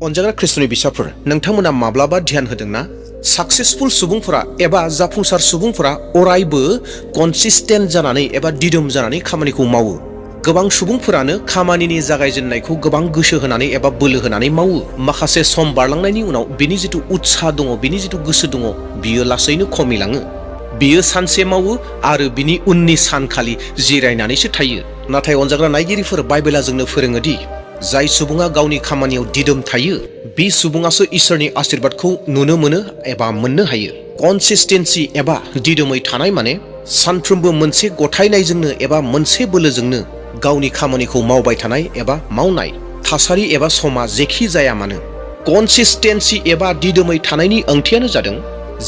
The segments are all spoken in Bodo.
अनजाग्रा ख्रिस्ट'नि बिसाफोर नोंथांमोना माब्लाबा ध्यान होदोंना साक्सेसफुल सुबुंफोरा एबा जाफुंसार सुबुंफोरा अरायबो कनसिस्टेन्ट जानानै एबा दिदोम जानानै खामानिखौ मावो। गोबां सुबुंफोरानो खामानिनि जागायजेननायखौ गोबां गोसो होनानै एबा बोलो होनानै मावो। माखासे सम बारलांनायनि उनाव बिनि जिथु उत्साह दङ, बिनि जिथु गोसो दङ, बियो लासैनो खमिलाङो। बियो सानसे मावो आरो बिनि उननि सानखालि जिरायनानैसो थायो। नाथाय अनजाग्रा नायगिरिफोर, बाइबेला जोंनो फोरोङोदि जाय सुबुङा गावनि खामानियाव दिदोम थायो बे सुबुङासो इसोरनि आशीर्बादखौ नुनो मोनो एबा मोननो हायो। कनसिस्टेन्सि एबा दिदोमै थानाय माने सानफ्रोमबो मोनसे गथायनायजोंनो एबा मोनसे बोलोजोंनो गावनि खामानिखौ मावबाय थानाय एबा मावनाय। थासारि एबा समा जेखि जाया मानो कनसिस्टेन्सि एबा दिदोमै थानायनि ओंथियानो जादों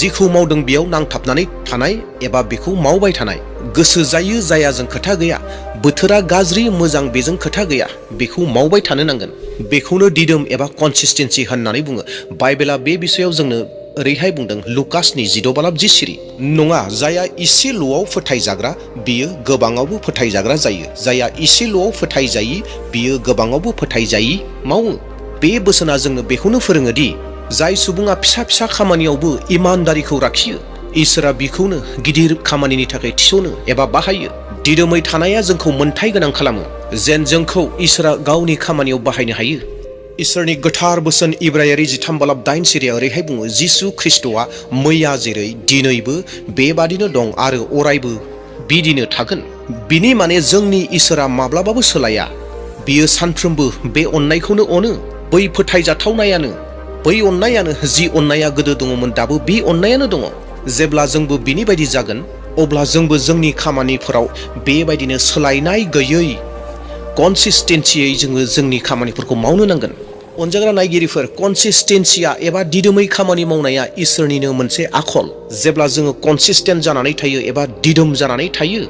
जिखौ मावदों बेयाव नांथाबनानै थानाय एबा बेखौ मावबाय थानाय। गोसो जायो जायाजों खोथा गैया, बोथोरा गाज्रि मोजां बेजों खोथा गैया, बेखौ मावबाय थानो नांगोन। बेखौनो दिदोम एबा कनसिस्टेन्सि होननानै बुङो। बाइबेला बे बिषयाव जोंनो ओरैहाय बुंदों, लुकासनि 16:10 नङा, जायहा इसेल'आव फोथायजाग्रा बियो गोबाङावबो फोथायजाग्रा जायो, जायहा इसेल'आव फोथायजायि बियो गोबाङावबो फोथायजायि मावो। बे बोसोना जोंनो बेखौनो फोरोङोदि जाय सुबुङा फिसा फिसा खामानियावबो इमानदारिखौ लाखियो, इसोरा बिखौनो गिदिर खामानिनि थाखाय थिसनो एबा बाहायो। दिदोमै थानाया जोंखौ मोन्थाय गोनां खालामो, जेन जोंखौ इसोरा गावनि खामानियाव बाहायनो हायो। इसोरनि गोथार बोसोन इब्रायारि 13:8 ओरैहाय बुङो, जिसु ख्रिस्ट'आ मैया जेरै दिनैबो बेबादिनो दं आरो अरायबो बिदिनो थागोन। बिनि माने जोंनि इसोरा माब्लाबाबो सोलाया। बियो सानफ्रोमबो बे अननायखौनो अनो। बै फोथायजाथावनायानो, बै अननायानो, जि अननाया गोदो दङमोन दाबो बे अननायानो दङ। जेब्ला जोंबो बिनि बायदि जागोन अब्ला जोंबो जोंनि खामानिफोराव बेबायदिनो सोलायनाय गैयै कनसिस्टेन्सियै जोङो जोंनि खामानिफोरखौ मावनो नांगोन। अनजाग्रा नायगिरिफोर, कनसिस्टेन्सिया एबा दिदोमै खामानि मावनाया इसोरनिनो मोनसे आखल। जेब्ला जोङो कनसिस्टेन्ट जानानै थायो एबा दिदोम जानानै थायो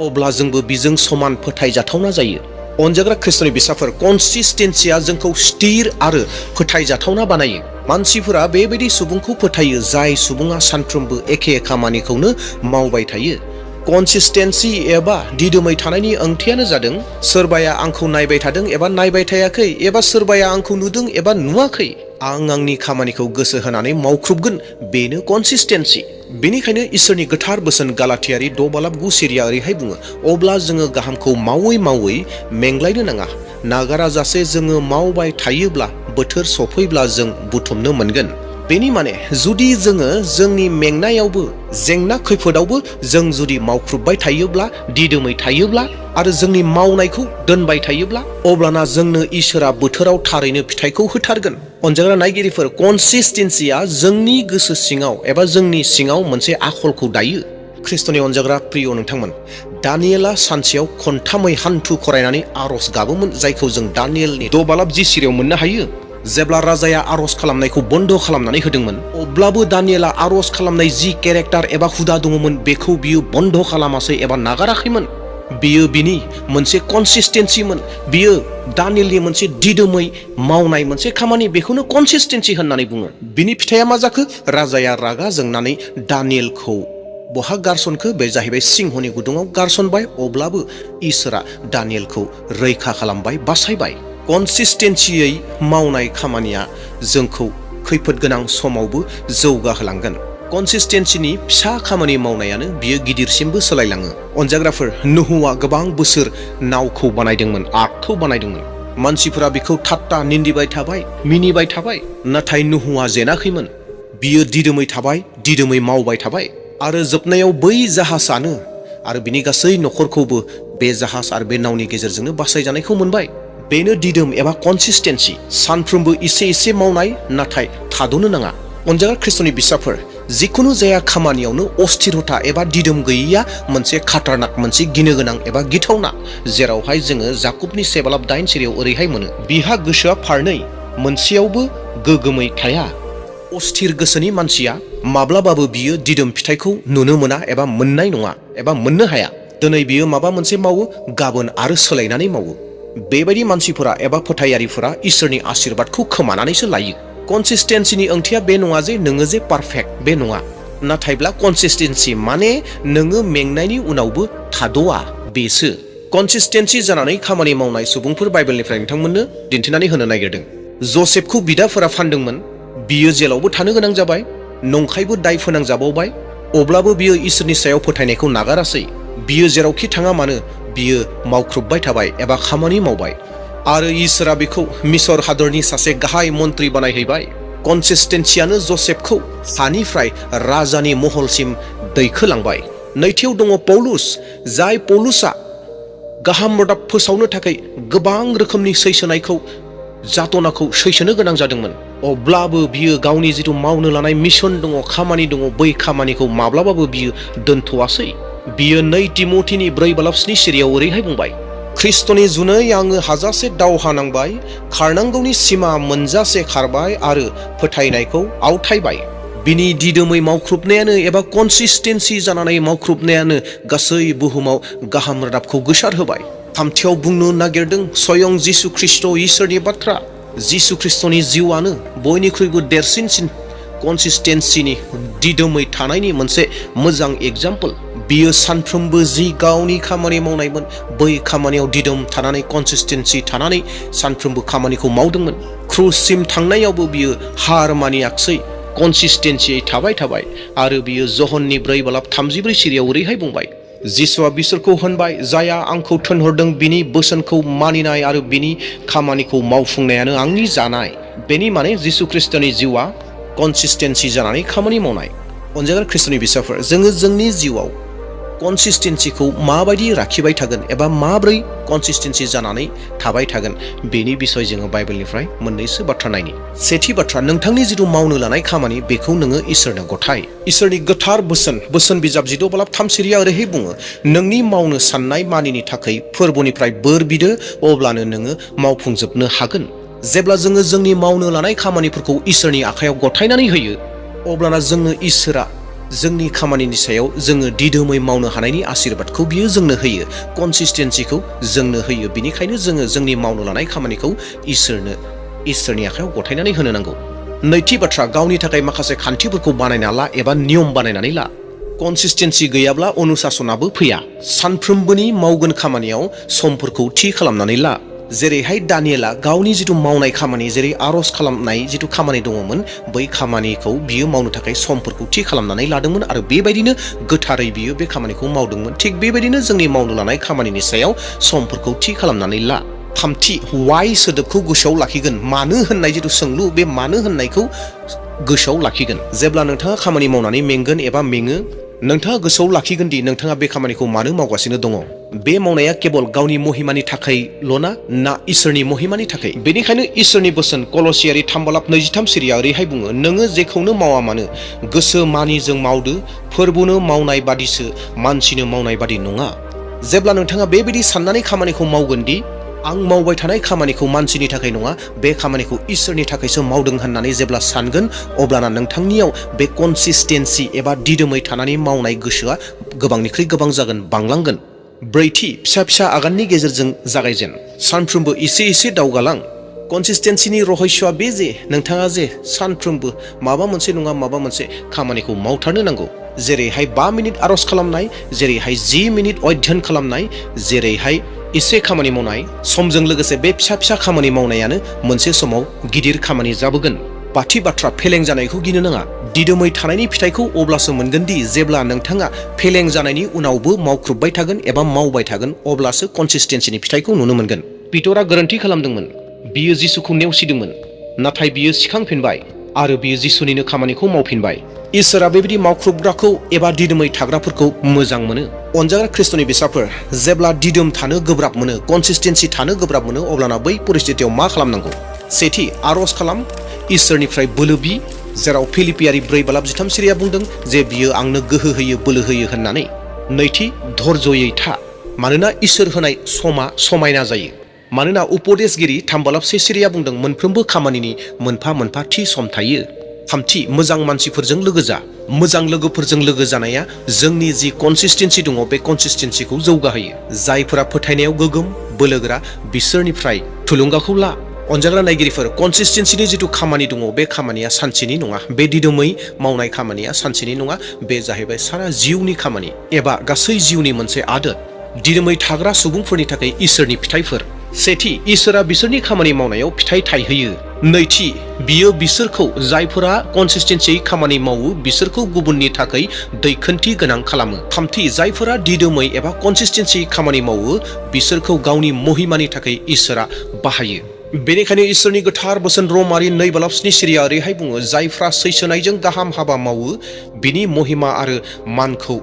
अब्ला जोंबो बिजों समान फोथायजाथावना जायो। अनजाग्रा ख्रिस्ट'नि बिसाफोर, कनसिस्टेन्सिया जोंखौ स्थिर आरो फोथायजाथावना बानायो। मानसिफोरा बेबायदि सुबुंखौ फोथायो जाय सुबुङा सानफ्रोमबो एखे खामानिखौनो मावबाय थायो। कनसिस्टेन्सि एबा दिदोमै थानायनि ओंथियानो जादों सोरबाया आंखौ नायबाय थादों एबा नायबाय थायाखै, एबा सोरबाया आंखौ नुदों एबा नुवाखै, आं आंनि खामानिखौ गोसो होनानै मावख्रुबगोन, बेनो कनसिस्टेन्सि। बेनिखायनो इसोरनि गोथार बोसोन गालातियारि 6:9 ओरैहाय बुङो, अब्ला जोङो गाहामखौ मावै मावै मेंग्लायनो नाङा, नागाराजासे जोङो मावबाय थायोब्ला बोथोर सफैब्ला जों बुथुमनो मोनगोन। बेनि माने जुदि जोङो जोंनि मेंनायावबो जेंना खैफोदावबो जों जुदि मावख्रुबबाय थायोब्ला, दिदोमै थायोब्ला आरो जोंनि मावनायखौ दोनबाय थायोब्ला, अब्लाना जोंनो इसोरा बोथोराव थारैनो फिथाइखौ होथारगोन। अनजाग्रा नायगिरिफोर, कनसिस्टेन्सिया जोंनि गोसो सिङाव एबा जोंनि सिङाव मोनसे आखलखौ दायो। ख्रिस्ट'नि अनजाग्रा प्रिय नोंथांमोन, दानियेला सानसेयाव खनथामै हान्थु खरायनानै आरज गाबोमोन, जायखौ जों दानियेलनि 6:10 मोननो हायो। जेब्ला राजाया आरज खालामनायखौ बन्द खालामनानै होदोंमोन, अब्लाबो दानियेला आरज खालामनाय जि केरेक्टार एबा हुदा दङमोन बेखौ बियो बन्द खालामासै एबा नागाराखैमोन। बियो बिनि मोनसे कनसिस्टेन्सिमोन। बियो दानियेलनि मोनसे दिदोमै मावनाय मोनसे खामानि, बेखौनो कनसिस्टेन्सि होननानै बुङो। बिनि फिथाइया मा जाखो? राजाया रागा जोंनानै दानियेलखौ बहा गारसनखो? बे जाहैबाय सिंहनि गुदुङाव गारसनबाय। अब्लाबो इसोरा दानियेलखौ रैखा खालामबाय, बासायबाय। कनसिस्टेन्सियै मावनाय खामानिया जोंखौ खैफोद गोनां समावबो जौगाहोलांगोन। कनसिस्टेन्सिनि फिसा खामानि मावनायानो बियो गिदिरसिमबो सोलायलाङो। अनजाग्राफोर, नोहुआ गोबां बोसोर नावखौ बानायदोंमोन, आर्कखौ बानायदोंमोन। मानसिफोरा बिखौ ठाट्टा निन्दिबाय थाबाय, मिनिबाय थाबाय, नाथाय नोहुआ जेनाखैमोन। बियो दिदोमै थाबाय, दिदोमै मावबाय थाबाय आरो जोबनायाव बै जाहाजानो आरो बिनि गासै नखरखौबो बे जाहाज आरो बे नावनि गेजेरजोंनो बासायजानायखौ मोनबाय। बेनो दिदोम एबा कनसिस्टेन्सि। सानफ्रोमबो एसे एसे मावनाय, नाथाय थाद'नो नाङा। अनजाग्रा ख्रिस्ट'नि बिसाफोर, जिखुनु जाया खामानियावनो अस्थिरता एबा दिदोम गैयैया मोनसे खाटारनाक, मोनसे गिनो गोनां एबा गिथावना। जेरावहाय जोङो जाकुबनि 7:8 ओरैहाय मोनो, बिहा गोसोआ फारनै, मोनसेयावबो गोगोमै थाया। अस्थिर गोसोनि मानसिया माब्लाबाबो बियो दिदोम फिथाइखौ नुनो मोना एबा मोननाय नङा एबा मोननो हाया। दिनै बियो माबा मोनसे मावो, गाबोन आरो सोलायनानै मावो। बेबायदि मानसिफोरा एबा फोथायारिफोरा इसोरनि आशीर्बादखौ खोमानानैसो लायो। कनसिस्टेन्सिनि ओंथिया बे नङा जे नोङो जे पारफेक्ट, बे नङा। नाथायब्ला कनसिस्टेन्सि माने नोङो मेंनायनि उनावबो थाद'आ, बेसो। कनसिस्टेन्सि जानानै खामानि मावनाय सुबुंफोर बाइबेलनिफ्राय नोंथांमोननो दिन्थिनानै होनो नागिरदों। जसेफखौ बिदाफोरा फानदोंमोन, बियो जेलावबो थानो गोनां जाबाय, नंखायबो दाय फोनांजाबावबाय, अब्लाबो बियो इसोरनि सायाव फोथायनायखौ नागारासै। बियो जेरावखि थाङा मानो बियो मावख्रुबबाय थाबाय एबा खामानि मावबाय आरो इसोरा बिखौ मिसर हादरनि सासे गाहाय मन्त्रि बानायहैबाय। कनसिस्टेन्सियानो जसेफखौ हानिफ्राय राजानि महलसिम दैखोलांबाय। नैथियाव दङ पौलुस, जाय पौलुसआ गाहाम रादाब फोसावनो थाखाय गोबां रोखोमनि सैसोनायखौ जातनाखौ सैसोनो गोनां जादोंमोन। अब्लाबो बियो गावनि जिथु मावनो लानाय मिशन दङ, खामानि दङ, बै खामानिखौ माब्लाबाबो बियो दोनथ'वासै। बियो 2 तिमथिनि 4:7 सिरियाव ओरैहाय बुंबाय, ख्रिस्ट'नि जुनै आङो हाजासे दावहा नांबाय, खारनांगौनि सिमा मोनजासे खारबाय आरो फोथायनायखौ आवथायबाय। बिनि दिदोमै मावख्रुबनायानो एबा कनसिस्टेन्सि जानानै मावख्रुबनायानो गासै बुहुमाव गाहाम रादाबखौ गोसारहोबाय। थामथियाव बुंनो नागिरदों स्वयं जिसु ख्रिस्ट' इसोरनि बाथ्रा। जिसु ख्रिस्ट'नि जिउआनो बयनिख्रुइबो देरसिनसिन कनसिस्टेन्सिनि दिदोमै थानायनि मोनसे मोजां एग्जाम्पल। बियो सानफ्रोमबो जि गावनि खामानि मावनायमोन, बै खामानियाव दिदोम थानानै कनसिस्टेन्सि थानानै सानफ्रोमबो खामानिखौ मावदोंमोन। क्रुससिम थांनायावबो बियो हार मानियाखसै, कनसिस्टेन्सियै थाबाय आरो बियो जहननि 4:34 सिरियाव ओरैहाय बुंबाय, जिसुआ बिसोरखौ होनबाय, जायहा आंखौ थिनहरदों बिनि बोसोनखौ मानिनाय आरो बिनि खामानिखौ मावफुंनायानो आंनि जानाय। बेनि माने जिसु ख्रिस्ट'नि जिउआ कनसिस्टेन्सि जानानै खामानि मावनाय। अनजाग्रा ख्रिस्ट'नि बिसाफोर, जोङो जोंनि जिउआव कनसिस्टेन्सिखौ माबायदि लाखिबाय थागोन एबा माब्रै कनसिस्टेन्सि जानानै थाबाय थागोन, बेनि बिसय जोङो बाइबेलनिफ्राय मोननैसो बाथ्रा नायनि। सेथि बाथ्रा, नोंथांनि जिथु मावनो लानाय खामानि बेखौ नोङो इसोरनो गथाय। इसोरनि गोथार बोसोन बिजाब 14:3 सिरिया ओरैहाय बुङो, नोंनि मावनो साननाय मानिनि थाखाय फोरबोनिफ्राय बोर बिदो, अब्लानो नोङो मावफुंजोबनो हागोन। जेब्ला जोङो जोंनि मावनो लानाय खामानिफोरखौ इसोरनि आखायाव गथायनानै होयो, अब्लाना जोंनो इसोरा जोंनि खामानिनि सायाव जोङो दिदोमै मावनो हानायनि आशीर्बादखौ बियो जोंनो होयो, कनसिस्टेन्सिखौ जोंनो होयो। बिनिखायनो जोङो जोंनि मावनो लानाय खामानिखौ इसोरनि आखायाव गथायनानै होनो नांगौ। नैथि बाथ्रा, गावनि थाखाय माखासे खान्थिफोरखौ बानायना ला एबा नियम बानायनानै ला। कनसिस्टेन्सि गैयाब्ला अनुशासनाबो फैया। सानफ्रोमबोनि मावगोन खामानियाव समफोरखौ थि खालामनानै ला। जेरैहाय दानियेला गावनि जिथु मावनाय खामानि, जेरै आर'ज खालामनाय जिथु खामानि दङमोन, बै खामानिखौ बियो मावनो थाखाय समफोरखौ थि खालामनानै लादोंमोन आरो बेबायदिनो गोथारै बियो बे खामानिखौ मावदोंमोन। थिग बेबायदिनो जोंनि मावनो लानाय खामानिनि सायाव समफोरखौ थि खालामनानै ला। थामथि, वाइ सोदोबखौ गोसोआव लाखिगोन। मानो होननाय जिथु सोंलु, बे मानो होननायखौ गोसोआव लाखिगोन। जेब्ला नोंथाङा खामानि मावनानै मेंगोन एबा मेङो, नोंथाङा गोसोआव लाखिगोन दि नोंथाङा बे खामानिखौ मानो मावगासिनो दङ। बे मावनाया केबल गावनि महिमानि थाखायल' ना इसोरनि महिमानि थाखाय। बेनिखायनो इसोरनि बोसोन कलसियारि 3:23 सिरिया ओरैहाय बुङो, नोङो जेखौनो मावा मानो गोसो मानिजों मावदो, फोरबोनो मावनाय बादिसो, मानसिनो मावनाय बादि नङा। जेब्ला नोंथाङा बेबायदि साननानै खामानिखौ मावगोन दि आं मावबाय थानाय खामानिखौ मानसिनि थाखाय नङा, बे खामानिखौ इसोरनि थाखायसो मावदों होननानै जेब्ला सानगोन, अब्लाना नोंथांनियाव बे कनसिस्टेन्सि एबा दिदोमै थानानै मावनाय गोसोआ गोबांनिख्रुइ गोबां जागोन, बांलांगोन। ब्रैथि, फिसा आगाननि गेजेरजों जागायजेन। सानफ्रोमबो एसे दावगालां। कनसिस्टेन्सिनि रहस्यआ बे जे नोंथाङा जे सानफ्रोमबो माबा मोनसे नङा माबा मोनसे खामानिखौ मावथारनो नांगौ। जेरैहाय 5 मिनिट आर'ज खालामनाय, जेरैहाय 10 मिनिट अध्ययन खालामनाय, जेरैहाय एसे खामानि मावनाय। समजों लोगोसे बे फिसा खामानि मावनायानो मोनसे समाव गिदिर खामानि जाबोगोन। बाथि बाथ्रा, फेलें जानायखौ गिनो नाङा। दिदोमै थानायनि फिथाइखौ अब्लासो मोनगोन दि जेब्ला नोंथाङा फेलें जानायनि उनावबो मावख्रुबबाय थागोन एबा मावबाय थागोन, अब्लासो कनसिस्टेन्सिनि फिथाइखौ नुनो मोनगोन। पिटरा गोरोन्थि खालामदोंमोन। बियो जिसुखौ नेवसिदोंमोन, नाथाय बियो सिखांफिनबाय आरो बियो जिसुनिनो खामानिखौ मावफिनबाय। इसोरा बेबायदि मावख्रुबग्राखौ एबा दिदोमै थाग्राफोरखौ मोजां मोनो। अनजाग्रा ख्रिस्ट'नि बिसाफोर, जेब्ला दिदोम थानो गोब्राब मोनो, कनसिस्टेन्सि थानो गोब्राब मोनो, अब्लाना बै परिस्थितियाव मा खालामनांगौ? सेथि, आर'ज खालाम, इसोरनिफ्राय बोलो बि, जेराव फिलिपियारि 4:13 सिरिया बुंदों जे बियो आंनो गोहो होयो, बोलो होयो होननानै। नैथि, धर्जयै था, मानोना इसोर होनाय समा समायना जायो। मानोना उपदेशगिरि 3:1 सिरिया बुंदों, मोनफ्रोमबो खामानिनि मोनफा थि सम थायो। थामथि, मोजां मानसिफोरजों लोगो जा। मोजां लोगोफोरजों लोगो जानाया जोंनि जि कनसिस्टेन्सि दङ, बे कनसिस्टेन्सिखौ जौगाहोयो। जायफोरा फोथायनायाव गोगोम, बोलोगोरा, बिसोरनिफ्राय थुलुंगाखौ ला। अनजाग्रा नायगिरिफोर, कनसिस्टेन्सिनि जिथु खामानि दङ, बे खामानिया सानसेनि नङा। बे दिदोमै मावनाय खामानिया सानसेनि नङा। बे जाहैबाय सारा जिउनि खामानि एबा गासै जिउनि मोनसे आदोर। दिदोमै थाग्रा सुबुंफोरनि थाखाय इसोरनि फिथाइफोर। सेथि, इसोरा बिसोरनि खामानि मावनायाव फिथाइ थायहोयो। नैथि, बियो बिसोरखौ जायफोरा कनसिस्टेन्सियै खामानि मावो बिसोरखौ गुबुननि थाखाय दैखोनथि गोनां खालामो। थामथि, जायफोरा दिदोमै एबा कनसिस्टेन्सियै खामानि मावो बिसोरखौ गावनि महिमानि थाखाय इसोरा बाहायो। बेनिखायनो इसोरनि गोथार बोसोन रमारि 2:7 सिरिया ओरैहाय बुङो, जायफ्रा सैसोनायजों गाहाम हाबा मावो बिनि महिमा आरो मानखौ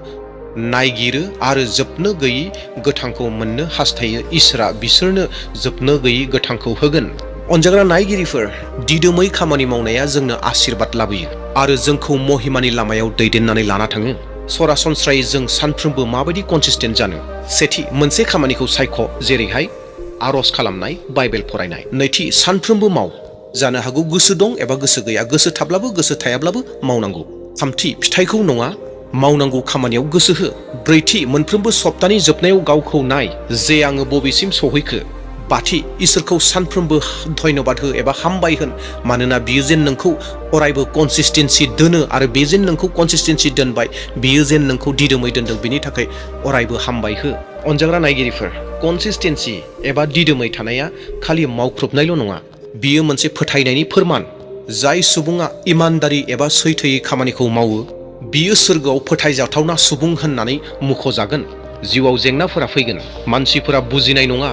नायगिरो आरो जोबनो गैयै गोथांखौ मोननो हास्थायो, इसोरा बिसोरनो जोबनो गैयै गोथांखौ होगोन। अनजाग्रा नायगिरिफोर, दिदोमै खामानि मावनाया जोंनो आशीर्बाद लाबोयो आरो जोंखौ महिमानि लामायाव दैदेननानै लाना थाङो। सरासनस्रायै जों सानफ्रोमबो माबायदि कनसिस्टेन्ट जानो? सेथि, मोनसे खामानिखौ सायख', जेरैहाय आर'ज खालामनाय, बाइबेल फरायनाय। नैथि, सानफ्रोमबो माव। जानो हागौ गोसो दं एबा गोसो गैया, गोसो थाब्लाबो गोसो थायाब्लाबो मावनांगौ। थामथि, फिथाइखौ नङा, मावनांगौ खामानियाव गोसो हो। ब्रैथि, मोनफ्रोमबो सप्तानि जोबनायाव गावखौ नाय जे आङो बबेसिम सौहैखो। बाथि, इसोरखौ सानफ्रोमबो धन्यबाद हो एबा हामबाय होन, मानोना बियो जेन नोंखौ अरायबो कनसिस्टेन्सि दोनो आरो बे जेन नोंखौ कनसिस्टेन्सि दोनबाय, बियो जेन नोंखौ दिदोमै दोनदों, बिनि थाखाय अरायबो हामबाय हो। अनजाग्रा नायगिरिफोर, कनसिस्टेन्सि एबा दिदोमै थानाया खालि मावख्रुबनायल' नङा, बियो मोनसे फोथायनायनि फोरमान। जाय सुबुङा इमानदारि एबा सैथोयै खामानिखौ मावो बियो सोरगोआव फोथायजाथावना सुबुं होननानै मुंख'जागोन। जिउआव जेंनाफोरा फैगोन, मानसिफोरा बुजिनाय नङा,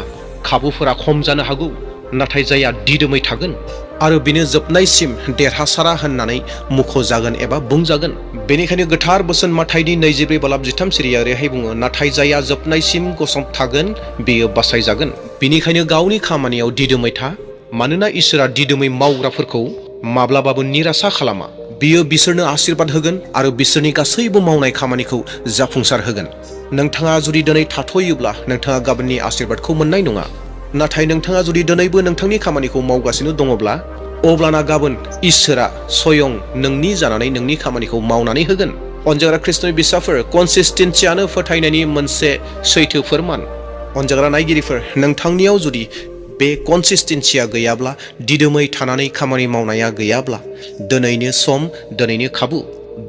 खाबुफोरा खम जानो हागौ, नाथाय जायहा दिदोमै थागोन आरो बेनो जोबनायसिम देरहासारा होननानै मुंख'जागोन एबा बुंजागोन। बेनिखायनो गोथार बोसोन माथाइनि 24:13 सिरिया ओरैहाय बुङो, नाथाय जायहा जोबनायसिम गसंथागोन बेयो बासायजागोन। बेनिखायनो गावनि खामानियाव दिदोमै था, मानोना इसोरा दिदोमै मावग्राफोरखौ माब्लाबाबो निराशा खालामा। बियो बिसोरनो आशीर्बाद होगोन आरो बिसोरनि गासैबो मावनाय खामानिखौ जाफुंसार होगोन। नोंथाङा जुदि दिनै थाथ'योब्ला नोंथाङा गाबोननि आशीर्बादखौ मोननाय नङा, नाथाय नोंथाङा जुदि दिनैबो नोंथांनि खामानिखौ मावगासिनो दङब्ला अब्लाना गाबोन इसोरा स्वयं नोंनि जानानै नोंनि खामानिखौ मावनानै होगोन। अनजाग्रा ख्रिस्ट'नि बिसाफोर, कनसिस्टेन्सियानो फोथायनायनि मोनसे सैथो फोरमान। अनजाग्रा नायगिरिफोर, नोंथांनियाव जुदि बे कनसिस्टेन्सिया गैयाब्ला, दिदोमै थानानै खामानि मावनाया गैयाब्ला, दिनैनो सम, दिनैनो खाबु।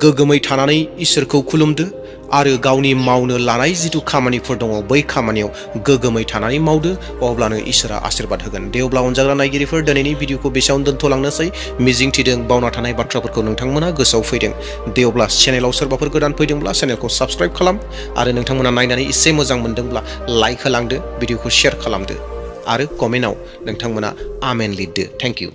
गोग्गोमै थानानै इसोरखौ खुलुमदो आरो गावनि मावनो लानाय जिथु खामानिफोर दङ बै खामानियाव गोग्गोमै थानानै मावदो, अब्लानो इसोरा आशीर्बाद होगोन। दे अब्ला अनजाग्रा नायगिरिफोर, दिनैनि भिडिअखौ बेसेयावनो दोनथ'लांनोसै। मिजिंथिदों बावना थानाय बाथ्राफोरखौ नोंथांमोना गोसोआव फैदों। दे अब्ला चेनेलाव सोरबाफोर गोदान फैदोंब्ला चेनेलखौ साबस्क्राइब खालाम आरो नोंथांमोना नायनानै एसे मोजां मोनदोंब्ला लाइक होलांदो, भिडिअखौ शेयार खालामदो आरो कमेन्टआव नोंथांमोना आमेन लिरदो। Thank you.